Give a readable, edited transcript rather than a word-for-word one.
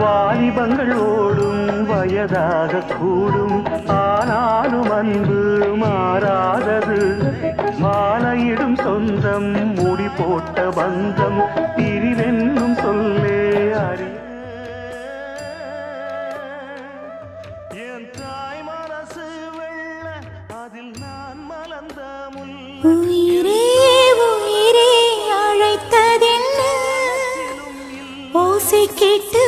வாலிபங்கள் ஓடும் வயதாக கூடும், ஆனாலும் அன்பு மாறாதது. மாலையிடும் சொந்தம் முடி போட்ட பந்தம் பிரிவென்னும் சொல்லே அறி. என் தாய் மனசு வெள்ள அதில் நான் மலர்ந்த முள். உயிரே உயிரே அழைத்ததென்ன ஓசை கேட்டு